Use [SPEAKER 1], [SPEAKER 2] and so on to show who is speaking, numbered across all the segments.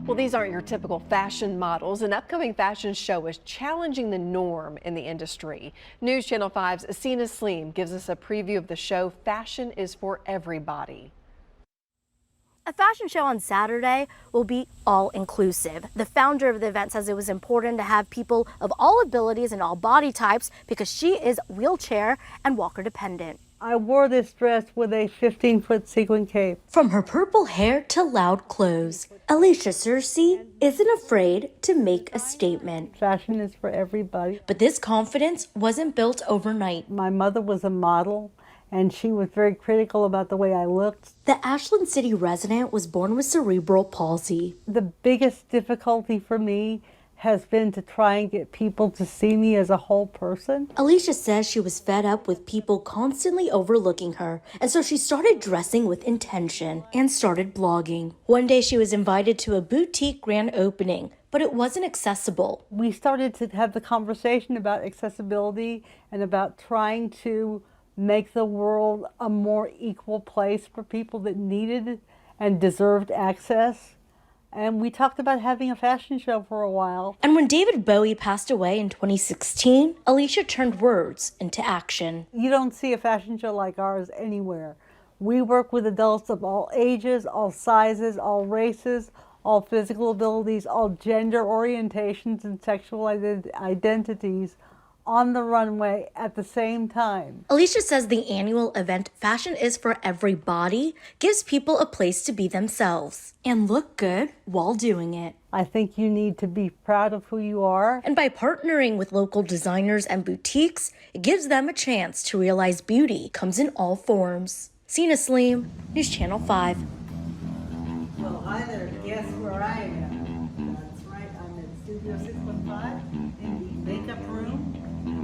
[SPEAKER 1] Well, these aren't your typical fashion models. An upcoming fashion show is challenging the norm in the industry. News Channel 5's Asina Sleem gives us a preview of the show Fashion is for Everybody.
[SPEAKER 2] A fashion show on Saturday will be all-inclusive. The founder of the event says it was important to have people of all abilities and all body types because she is wheelchair and walker dependent.
[SPEAKER 3] I wore this dress with a 15-foot sequin cape.
[SPEAKER 2] From her purple hair to loud clothes, Alicia Searcy isn't afraid to make a statement.
[SPEAKER 3] Fashion is for everybody.
[SPEAKER 2] But this confidence wasn't built overnight.
[SPEAKER 3] My mother was a model, and she was very critical about the way I looked.
[SPEAKER 2] The Ashland City resident was born with cerebral palsy.
[SPEAKER 3] The biggest difficulty for me has been to try and get people to see me as a whole person.
[SPEAKER 2] Alicia says she was fed up with people constantly overlooking her, and so she started dressing with intention and started blogging. One day she was invited to a boutique grand opening, but it wasn't accessible.
[SPEAKER 3] We started to have the conversation about accessibility and about trying to make the world a more equal place for people that needed and deserved access. And we talked about having a fashion show for a while.
[SPEAKER 2] And when David Bowie passed away in 2016, Alicia turned words into action.
[SPEAKER 3] You don't see a fashion show like ours anywhere. We work with adults of all ages, all sizes, all races, all physical abilities, all gender orientations and sexual identities on the runway at the same time.
[SPEAKER 2] Alicia says the annual event Fashion is for Everybody gives people a place to be themselves and look good while doing it.
[SPEAKER 3] I think you need to be proud of who you are.
[SPEAKER 2] And by partnering with local designers and boutiques, it gives them a chance to realize beauty comes in all forms. Asina Sleem, News Channel 5.
[SPEAKER 3] Well, hi there. Guess where I am? That's right. I'm at Studio 615 in the makeup room.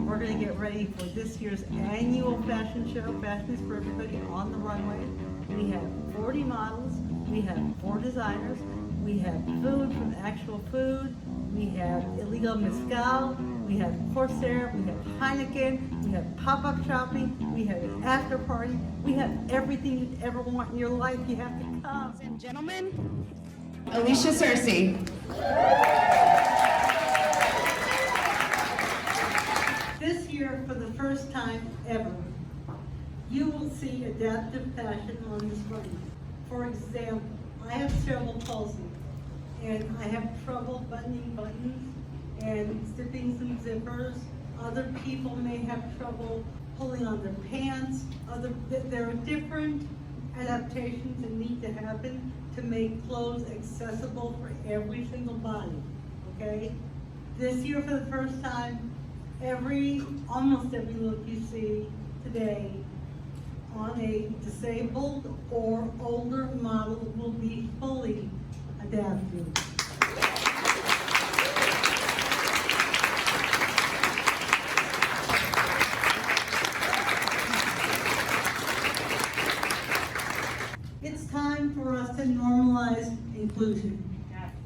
[SPEAKER 3] We're going to get ready for this year's annual fashion show, Fashion is for Everybody, on the runway. We have 40 models, we have 4 designers, we have food from actual food, we have illegal mezcal, we have Corsair, we have Heineken, we have pop-up shopping, we have an after party, we have everything you'd ever want in your life. You have to come.
[SPEAKER 4] Ladies and gentlemen, Alicia Searcy.
[SPEAKER 3] This year, for the first time ever, you will see adaptive fashion on this runway. For example, I have cerebral palsy, and I have trouble buttoning buttons and zipping some zippers. Other people may have trouble pulling on their pants. There are different adaptations that need to happen to make clothes accessible for every single body, okay? This year, for the first time, almost every look you see today on a disabled or older model will be fully adapted. It's time for us to normalize inclusion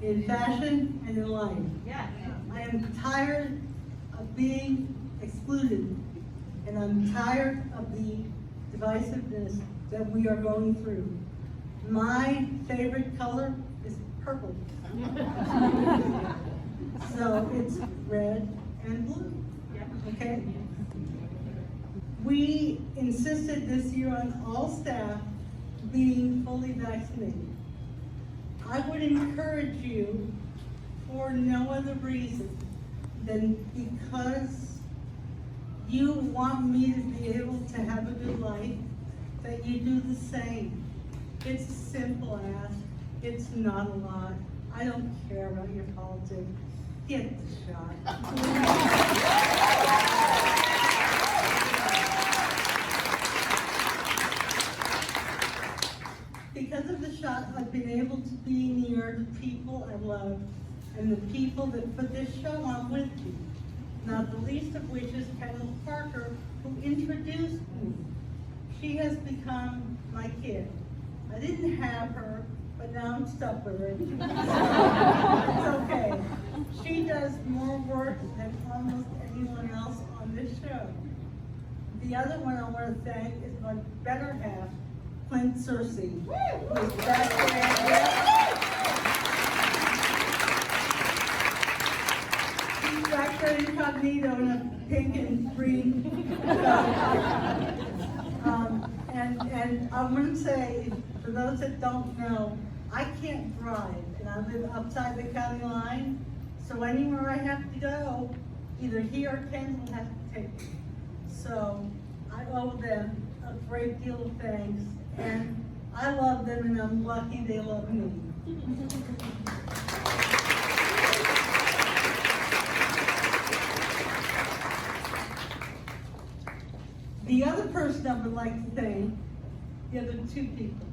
[SPEAKER 3] in fashion and in life. I am tired of being excluded, and I'm tired of the divisiveness that we are going through. My favorite color is purple. So it's red and blue, okay? We insisted this year on all staff being fully vaccinated. I would encourage you, for no other reason than because you want me to be able to have a good life, that you do the same. It's a simple ask. It's not a lot. I don't care about your politics. Get the shot. Because of the shot, I've been able to be near the people I love and the people that put this show on with me. Not the least of which is Kendall Parker, who introduced me. She has become my kid. I didn't have her, but now I'm stuck with her. It's okay. She does more work than almost anyone else on this show. The other one I want to thank is my better half, Clint Searcy, who's back there. Factor incognito in a pink and green. And I'm going to say, for those that don't know, I can't drive, and I live outside the county line, so anywhere I have to go, either he or Ken will have to take me. So I owe them a great deal of thanks, and I love them, and I'm lucky they love me. The other person I would like to thank, the other two people,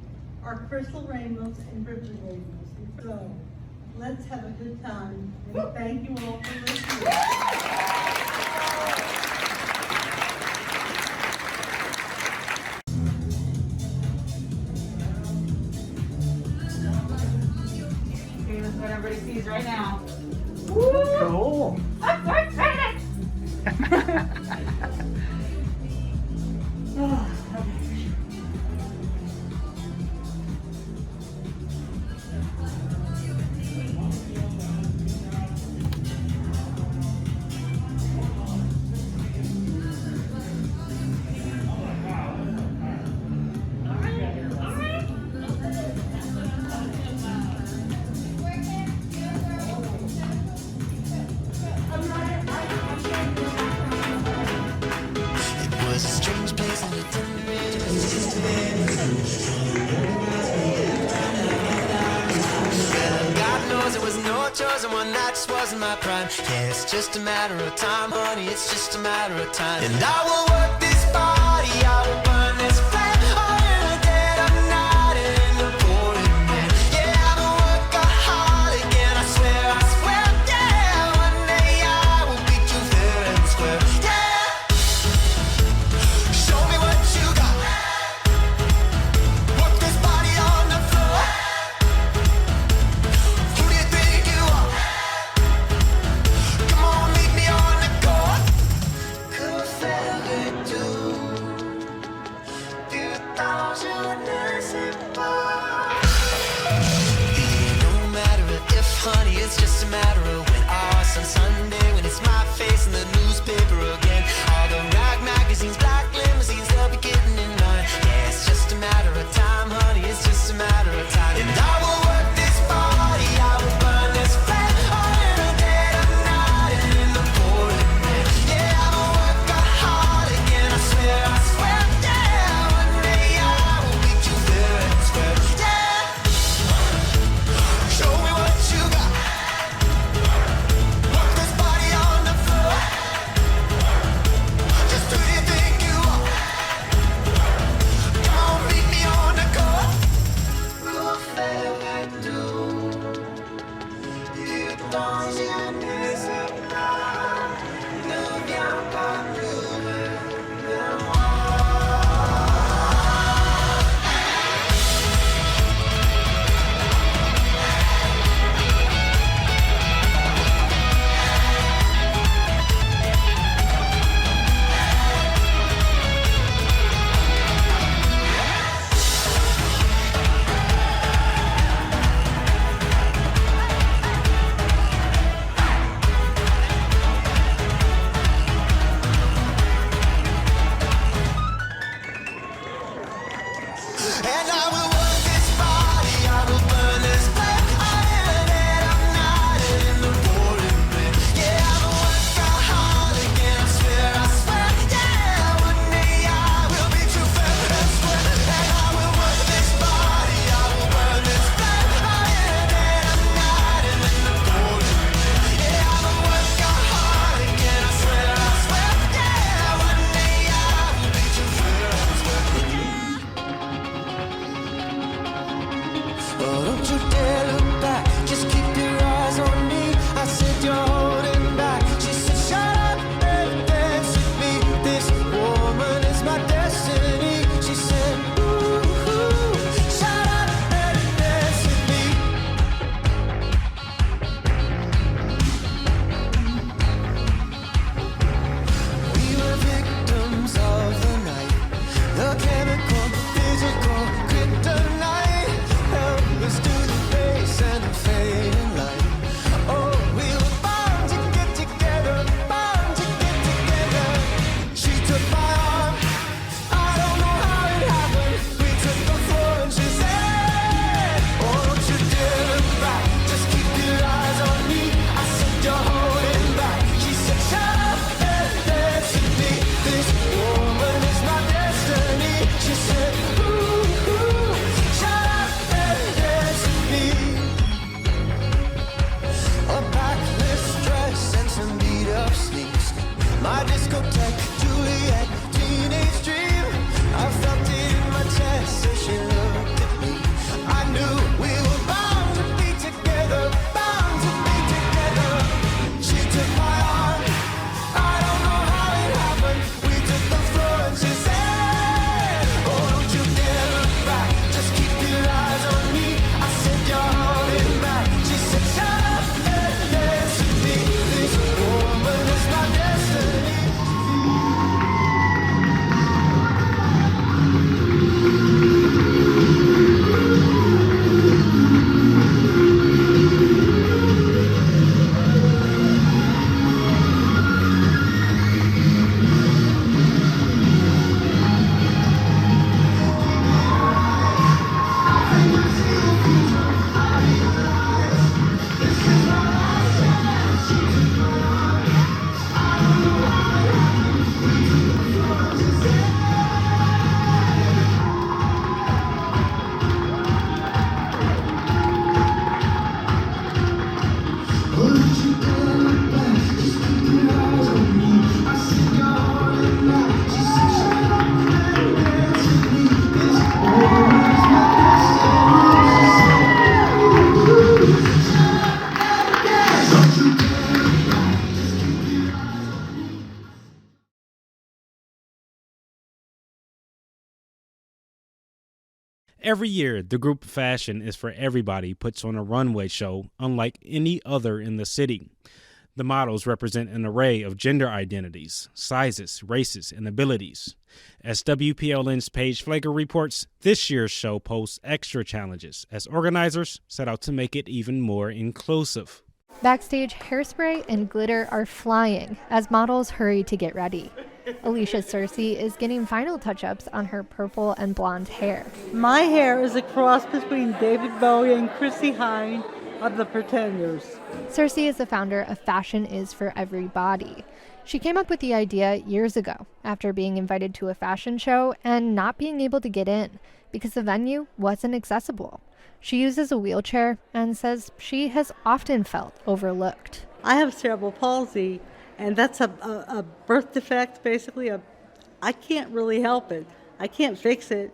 [SPEAKER 3] are Crystal Ramos and Ripley Ramos. So let's have a good time, and thank you all for listening.
[SPEAKER 5] Okay, this is what everybody sees right now.
[SPEAKER 6] Cool.
[SPEAKER 5] I'm so excited! Oh, okay.
[SPEAKER 7] Was a strange place and it didn't well, God knows it was no chosen one, that just wasn't my prime. Yeah, it's just a matter of time, honey, it's just a matter of time. And I will work this body, I will burn this flame, all in the dead of night and in the pouring rain. Yeah, I'm a workaholic and I swear, yeah, one day I will beat you fair and square. Yeah. Show me what you got. Work this body on the floor. Who do you think you are? Come on, meet me on the court. Could fairly do 2004. No matter if, honey, it's just a matter of when. Oh, some Sunday when it's my face in the newspaper again. All the rag magazines, black limousines, they'll be getting in line. Yeah, it's just a matter of time, honey, it's just a matter of time. And I will work this body, I will burn this flame, all in the dead of night and in the pouring rain. Yeah, I'm a workaholic and I swear, yeah, one day I will beat you fair and square. Yeah, show me what you got. took my arm. I don't know how it happened. We took the floor and she said, oh, don't you dare look back. Just keep your eyes on me. I said, you're holding back. She said, shut up and dance with me. This woman is my destiny. She said, ooh, ooh, shut up and dance with me. A backless dress and some beat up sneaks. My discotheque, Juliet, teenage dream. I felt it in my chest as she looked at me. I knew we were bound to be together, bound to be together. She took my arm. I don't know how it happened. We took the floor and she said, oh, don't you dare look back. Just keep your eyes on me. I said, you're holding back. She said, shut up and dance with me. This woman is my destiny.
[SPEAKER 8] Every year, the group Fashion is for Everybody puts on a runway show unlike any other in the city. The models represent an array of gender identities, sizes, races, and abilities. As WPLN's Paige Flager reports, this year's show poses extra challenges as organizers set out to make it even more inclusive.
[SPEAKER 9] Backstage, hairspray and glitter are flying as models hurry to get ready. Alicia Cersei is getting final touch-ups on her purple and blonde hair.
[SPEAKER 3] My hair is a cross between David Bowie and Chrissy Hynde of the Pretenders.
[SPEAKER 9] Cersei is the founder of Fashion is for Everybody. She came up with the idea years ago after being invited to a fashion show and not being able to get in because the venue wasn't accessible. She uses a wheelchair and says she has often felt overlooked.
[SPEAKER 3] I have cerebral palsy, and that's a birth defect, basically. I can't really help it. I can't fix it,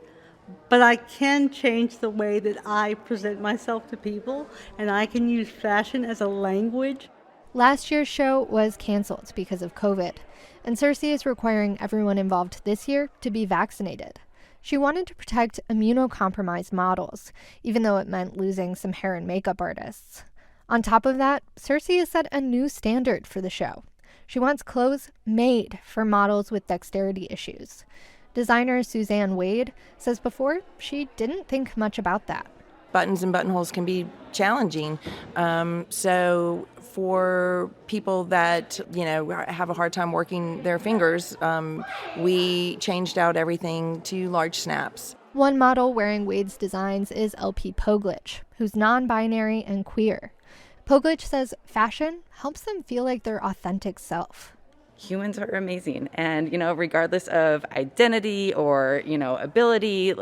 [SPEAKER 3] but I can change the way that I present myself to people, and I can use fashion as a language.
[SPEAKER 9] Last year's show was canceled because of COVID, and Cersei is requiring everyone involved this year to be vaccinated. She wanted to protect immunocompromised models, even though it meant losing some hair and makeup artists. On top of that, Cersei has set a new standard for the show. She wants clothes made for models with dexterity issues. Designer Suzanne Wade says before she didn't think much about that.
[SPEAKER 10] Buttons and buttonholes can be challenging. So for people that, have a hard time working their fingers, we changed out everything to large snaps.
[SPEAKER 9] One model wearing Wade's designs is LP Poglich, who's non-binary and queer. Poglich says fashion helps them feel like their authentic self.
[SPEAKER 11] Humans are amazing, and regardless of identity or ability,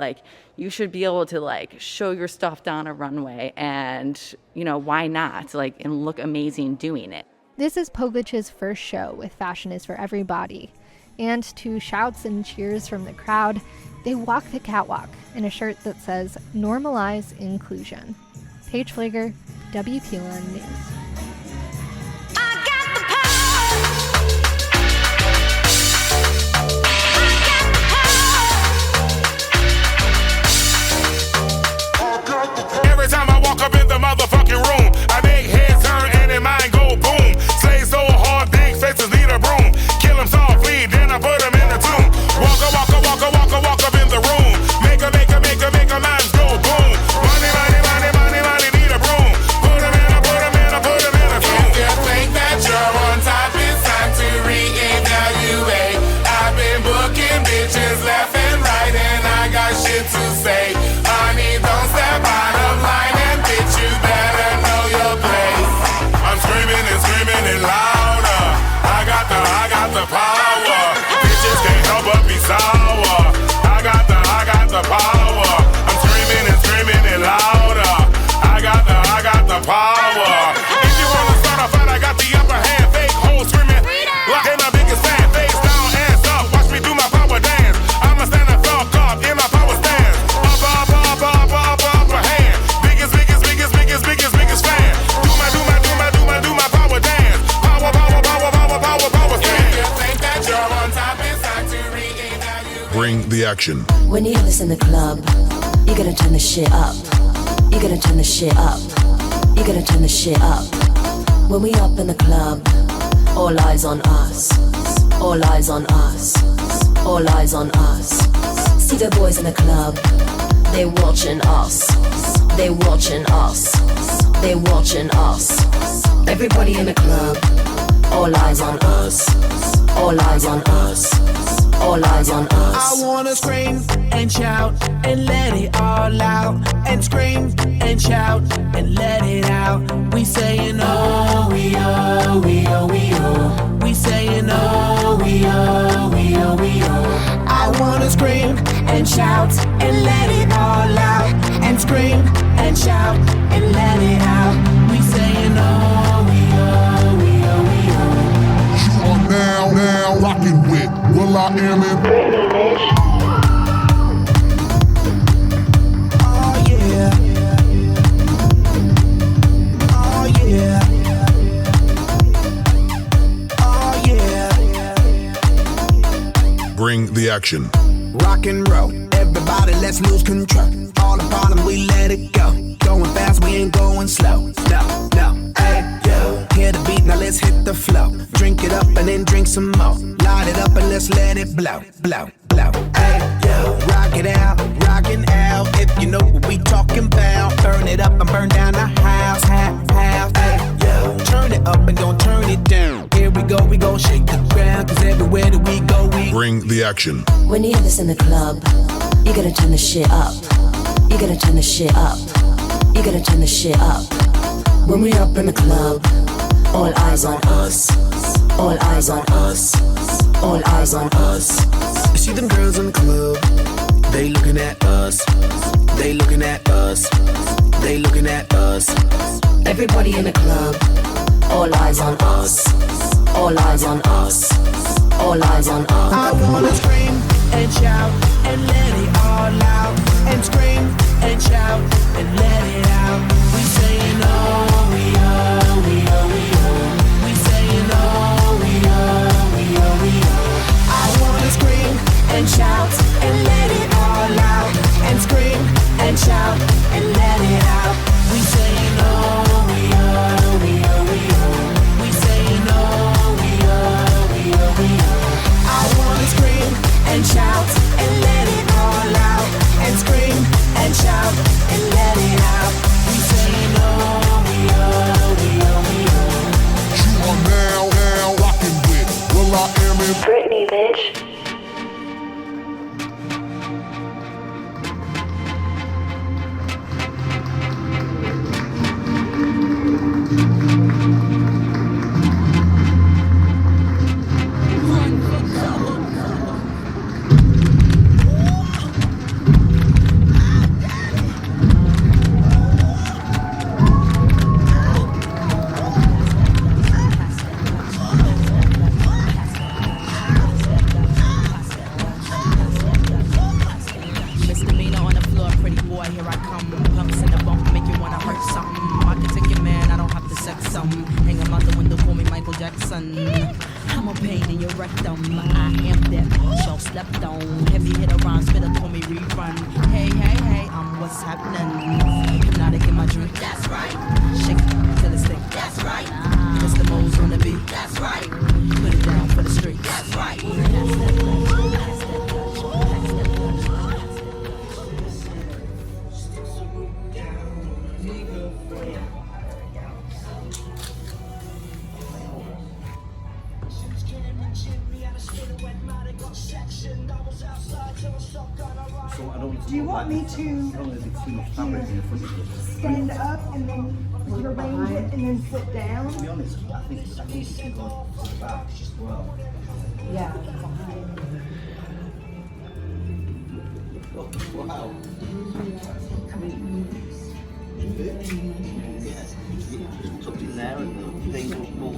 [SPEAKER 11] you should be able to show your stuff down a runway, and why not and look amazing doing it.
[SPEAKER 9] This is Poglich's first show with Fashion is for Everybody, and to shouts and cheers from the crowd, they walk the catwalk in a shirt that says "Normalize Inclusion." Paige Flager, WPLN News.
[SPEAKER 12] Every time I walk up in the motherfucking room, I make heads turn and their mind go boom. Slay so hard, big faces need a broom. Kill them softly, then I put them in the tomb. Walk up in the room. Make a minds go boom. Money, need a broom. Put them in, Bring the action.
[SPEAKER 13] When you hear this in the club, you gotta turn the shit up. You gotta turn the shit up. You gotta turn the shit up. When we up in the club, all eyes on us. All eyes on us. All eyes on us. See the boys in the club, they watching us. They watching us. They watching us. Everybody in the club, all eyes on us. All eyes on us. All eyes on us.
[SPEAKER 7] I wanna scream and shout and let it all out. And scream and shout and let it out. We saying oh, we oh, we oh, we oh. We saying oh, we oh, we oh, we oh. I wanna scream and shout and let it all out. And scream and shout and let it out. We saying oh, we oh, we oh, we oh.
[SPEAKER 12] You are now rocking with Will I Am in Britney, bitch.
[SPEAKER 7] Oh yeah. Oh yeah. Oh yeah.
[SPEAKER 12] Bring the action.
[SPEAKER 7] Rock and roll, everybody let's lose control. All the problems we let it go. Going fast, we ain't going slow. No, no, hey, yo. Hear the beat, now let's hit the flow. Drink it up and then drink some more. Light it up and let's let it blow, blow, blow. Hey, yo. Rock it out, rockin' out. If you know what we talking about. Burn it up and burn down the house, house. Hey, yo. Turn it up and don't turn it down. Here we go shake the ground. Cause everywhere that we go, we
[SPEAKER 12] bring the action.
[SPEAKER 13] When you hear this in the club, you gotta turn the shit up. You gotta turn the shit up. You gotta turn the shit up. When we up in the club, all eyes on us. All eyes on us. All eyes on us.
[SPEAKER 7] You see them girls in the club, they looking at us. They looking at us. They looking at us.
[SPEAKER 13] Everybody in the club, all eyes on us. All eyes on us. All eyes on us.
[SPEAKER 7] I wanna scream and shout and let it all out. And scream and shout and let it out. We saying oh, we oh, we oh, we oh. We saying oh, we oh, we oh, we oh. I wanna scream and shout and let it all out. And scream and shout and let it out. We saying oh, we oh, we oh, we oh. We saying oh, we oh, we oh, we oh. I wanna scream and shout and let it all out. And scream and shout and let it out. We saying oh, we oh, we oh, we oh.
[SPEAKER 12] You are now rocking with Will I Am in
[SPEAKER 13] Britney, bitch.
[SPEAKER 14] Do you want me to stand up and then rearrange it and then sit down?
[SPEAKER 6] To be honest, I think it's too good back as well.
[SPEAKER 14] Yeah.
[SPEAKER 6] Wow. Yes, you tucked in there and the things will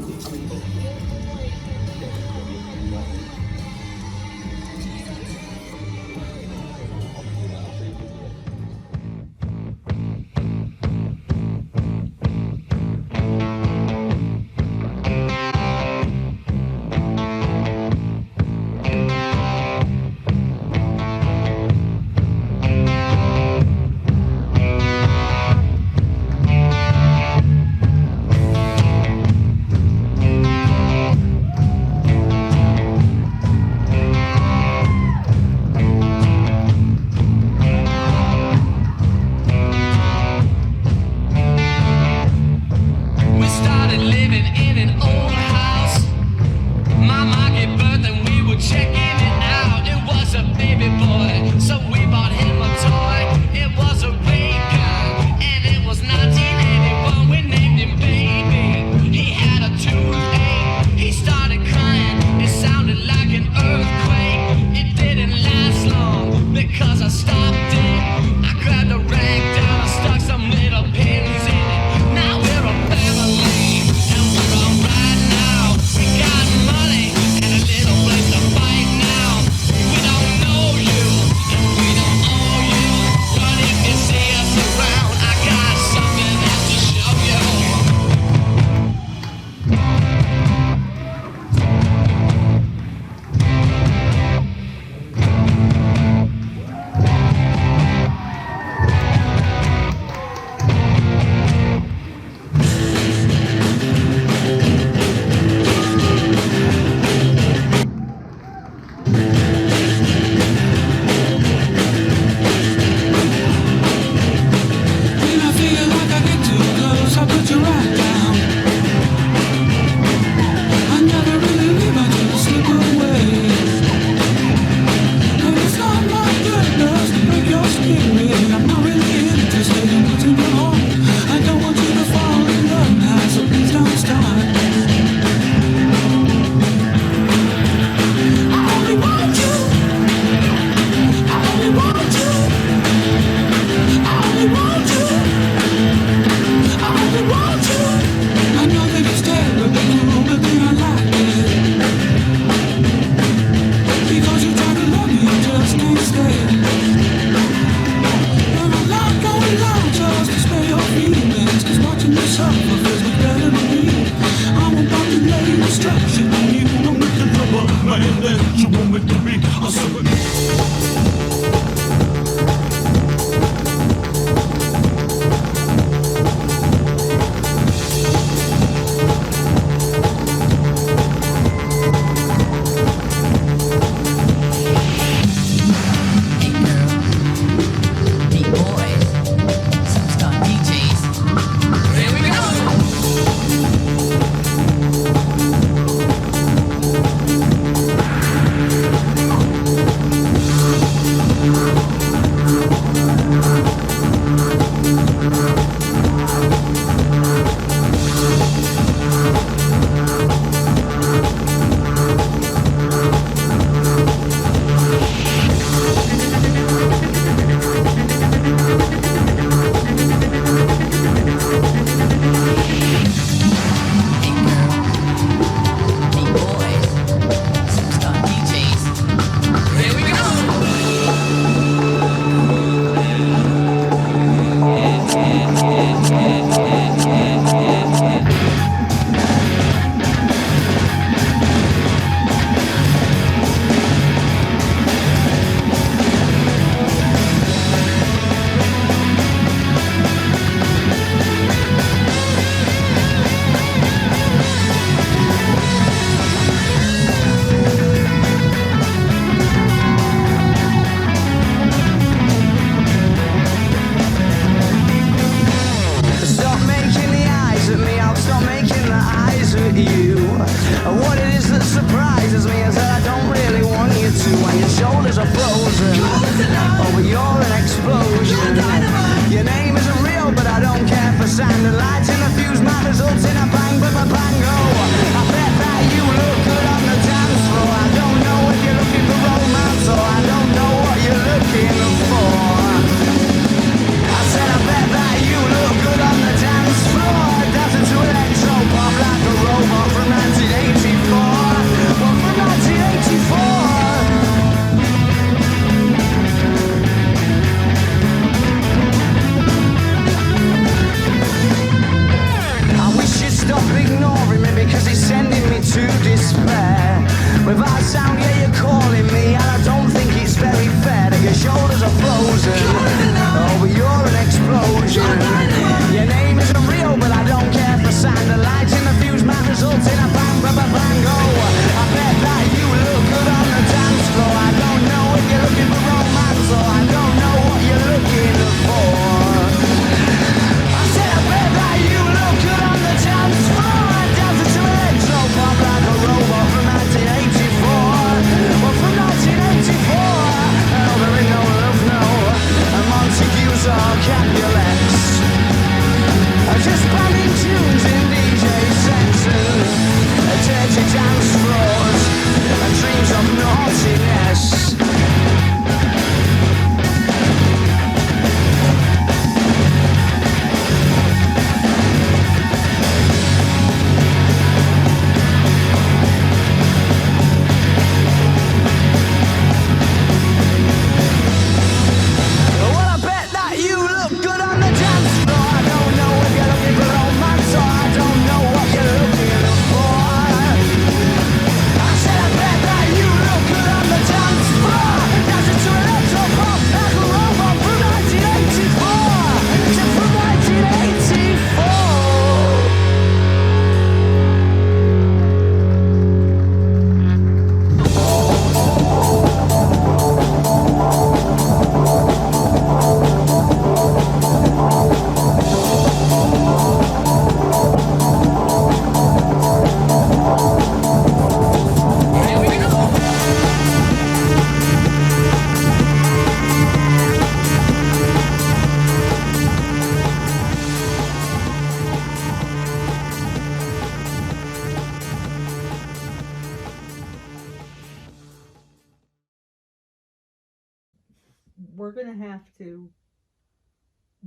[SPEAKER 3] we're going to have to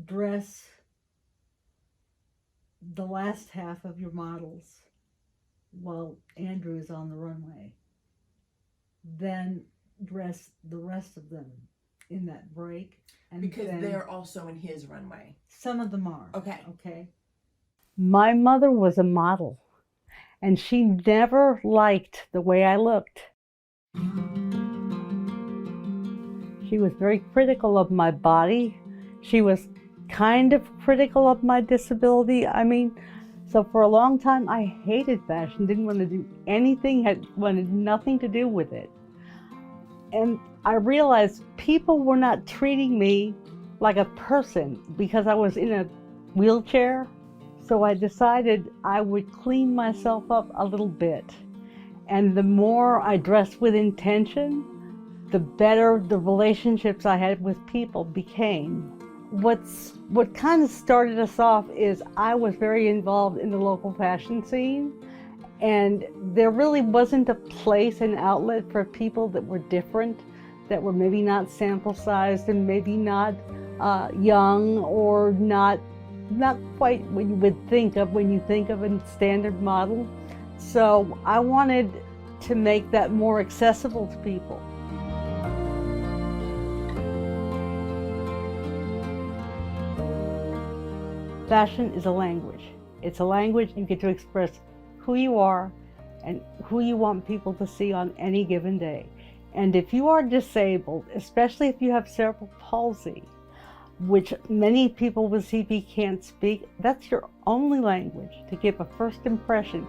[SPEAKER 3] dress the last half of your models while Andrew is on the runway. Then dress the rest of them in that break. And
[SPEAKER 10] Because
[SPEAKER 3] then
[SPEAKER 10] they're also in his runway.
[SPEAKER 3] some of them are.
[SPEAKER 10] Okay.
[SPEAKER 3] Okay. My mother was a model, and she never liked the way I looked. She was very critical of my body. She was kind of critical of my disability. I mean, so for a long time I hated fashion, didn't want to do anything, wanted nothing to do with it. And I realized people were not treating me like a person because I was in a wheelchair. So I decided I would clean myself up a little bit. And the more I dressed with intention, the better the relationships I had with people became. What kind of started us off is I was very involved in the local fashion scene, and there really wasn't a place, an outlet for people that were different, that were maybe not sample sized and maybe not young or not quite what you would think of when you think of a standard model. So I wanted to make that more accessible to people. Fashion is a language. It's a language you get to express who you are and who you want people to see on any given day. And if you are disabled, especially if you have cerebral palsy, which many people with CP can't speak, that's your only language to give a first impression.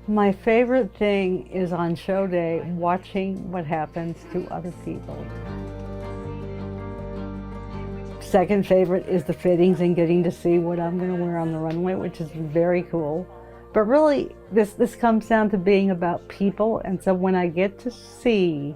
[SPEAKER 3] My favorite thing is on show day, watching what happens to other people. Second favorite is the fittings and getting to see what I'm going to wear on the runway, which is very cool. But really, this comes down to being about people, and so when I get to see,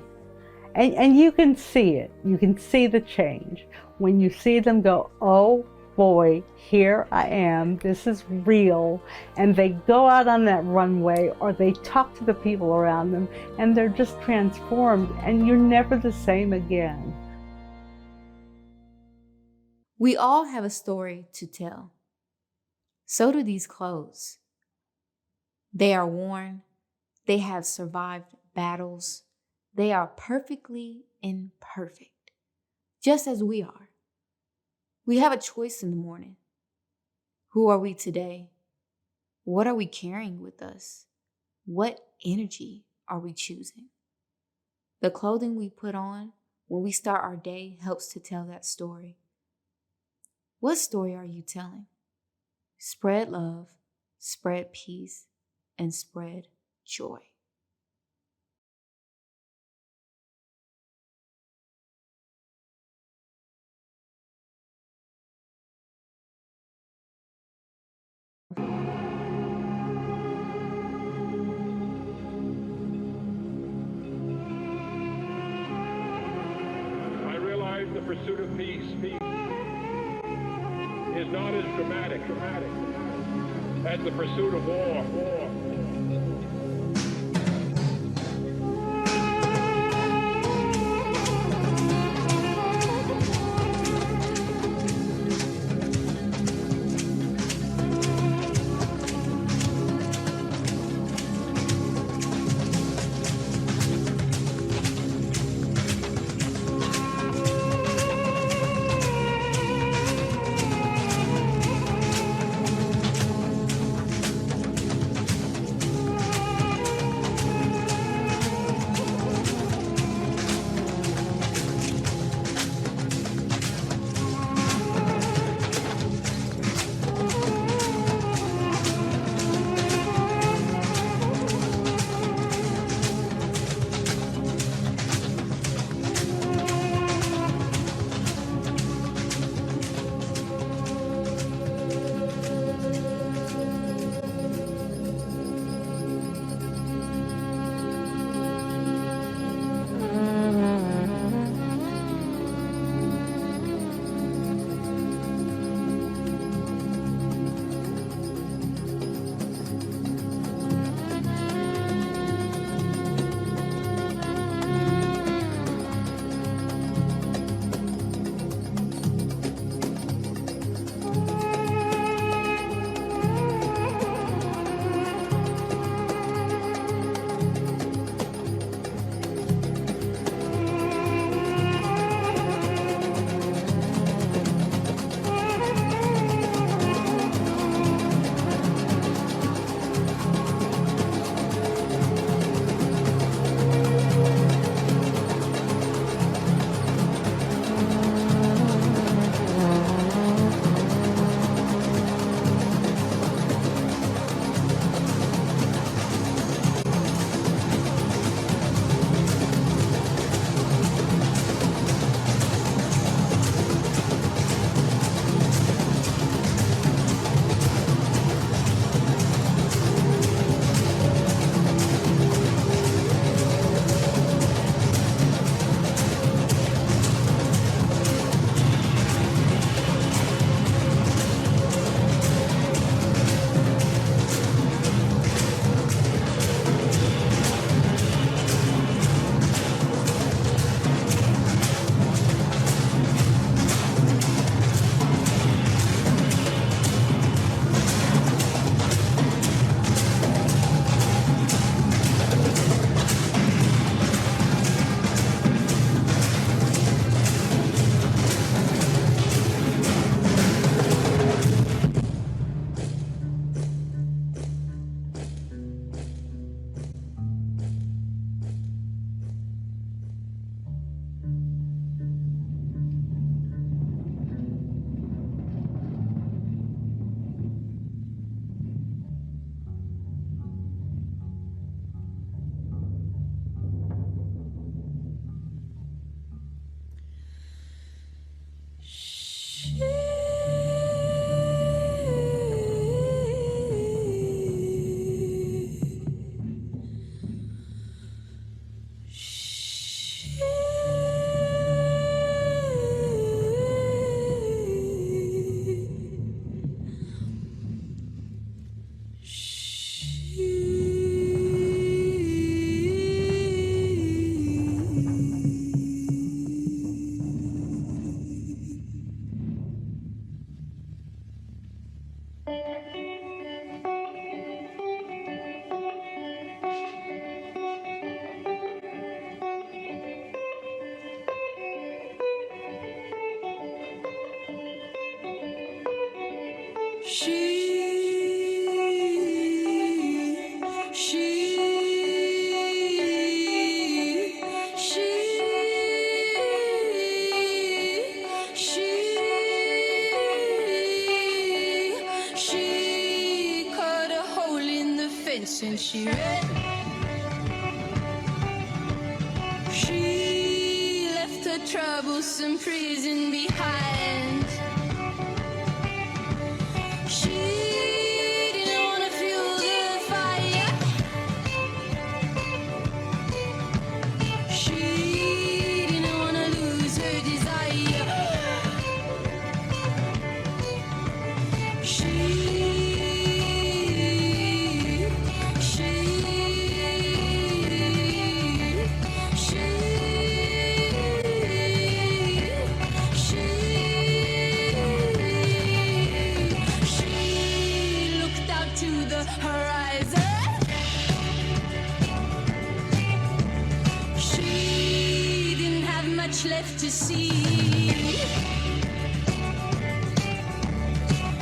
[SPEAKER 3] and you can see it, you can see the change. When you see them go, oh boy, here I am, this is real, and they go out on that runway or they talk to the people around them, and they're just transformed, and you're never the same again.
[SPEAKER 15] We all have a story to tell. So do these clothes. They are worn, they have survived battles, they are perfectly imperfect, just as we are. We have a choice in the morning. Who are we today? What are we carrying with us? What energy are we choosing? The clothing we put on when we start our day helps to tell that story. What story are you telling? Spread love, spread peace, and spread joy.
[SPEAKER 16] I realize the pursuit of peace is not as dramatic as the pursuit of war.
[SPEAKER 17] since she read. She left her troublesome prison behind. She didn't want to fuel the fire. She didn't want to lose her desire. Left to see.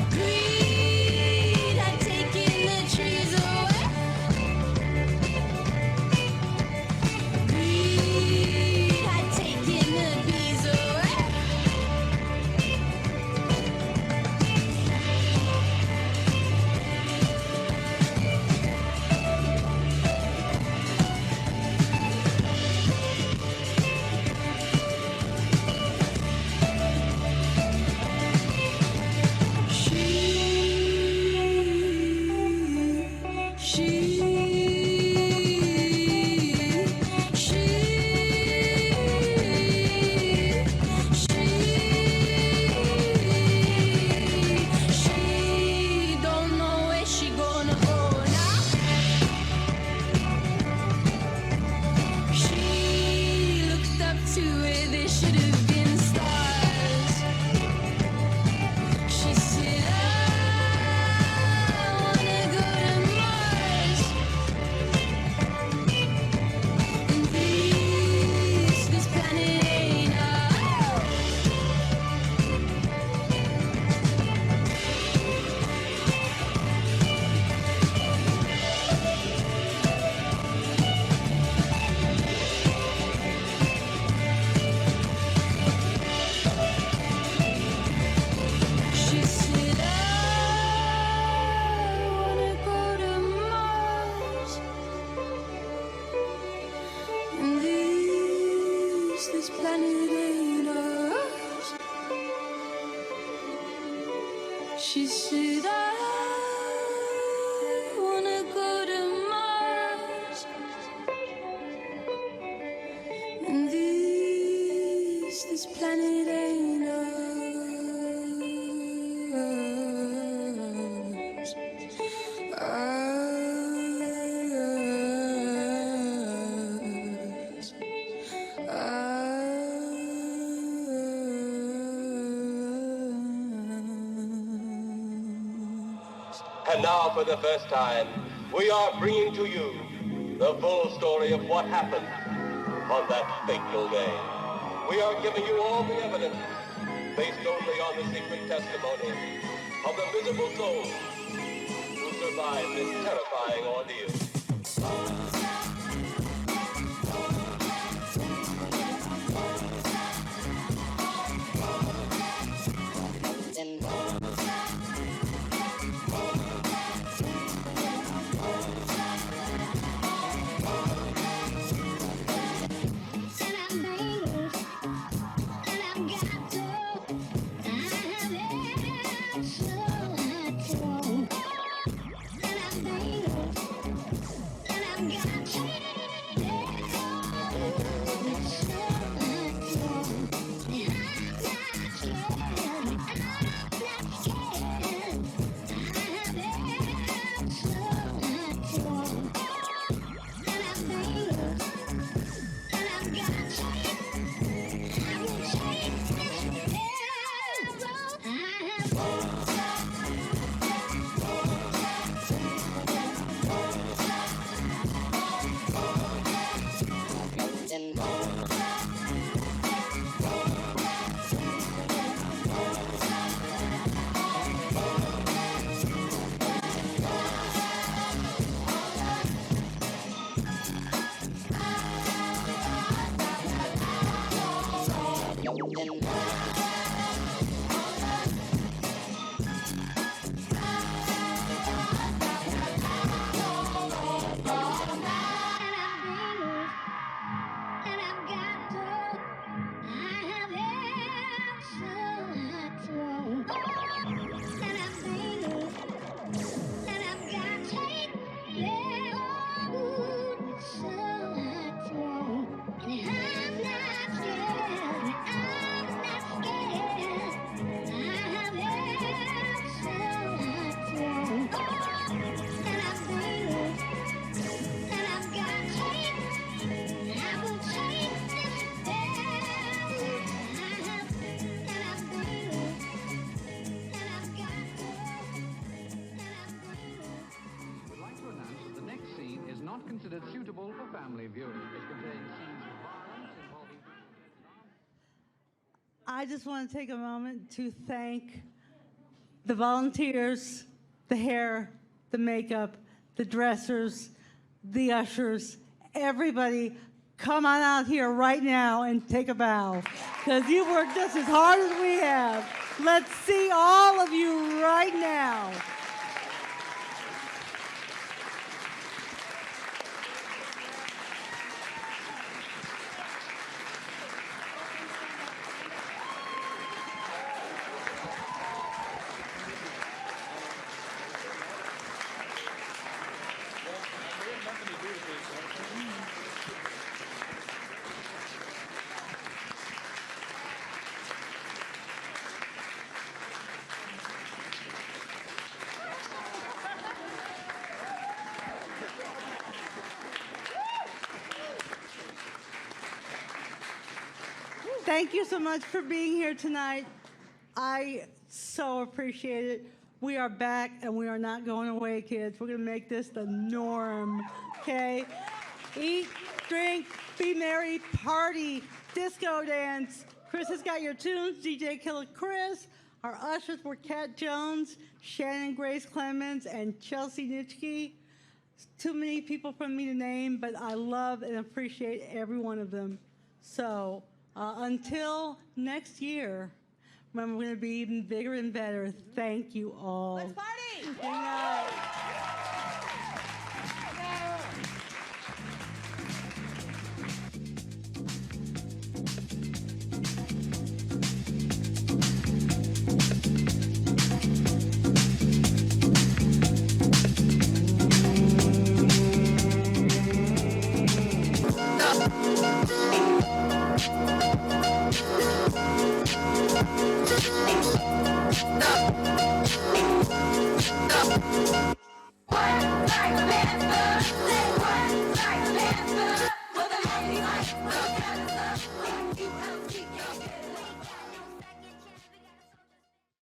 [SPEAKER 17] Greed had taken the trees away. Greed had taken the bees away. This planet ain't ours. She said, I wanna go to Mars. And this planet ain't ours.
[SPEAKER 18] And now, for the first time, we are bringing to you the full story of what happened on that fateful day. We are giving you all the evidence based only on the secret testimony of the miserable souls who survived this terrifying ordeal.
[SPEAKER 19] considered suitable for family viewing. It contains scenes of violence involving...
[SPEAKER 3] I just want to take a moment to thank the volunteers, the hair, the makeup, the dressers, the ushers, everybody. Come on out here right now and take a bow, because you worked just as hard as we have. Let's see all of you right now. Thank you so much for being here tonight. I so appreciate it. We are back and we are not going away, kids. We're going to make this the norm, okay? Eat, drink, be merry, party, disco dance. Chris has got your tunes, DJ Killer Chris. Our ushers were Kat Jones, Shannon Grace Clemens, and Chelsea Nitschke. Too many people for me to name, but I love and appreciate every one of them. So until next year, when we're going to be even bigger and better, thank you all. Let's party! Good night.
[SPEAKER 17] Like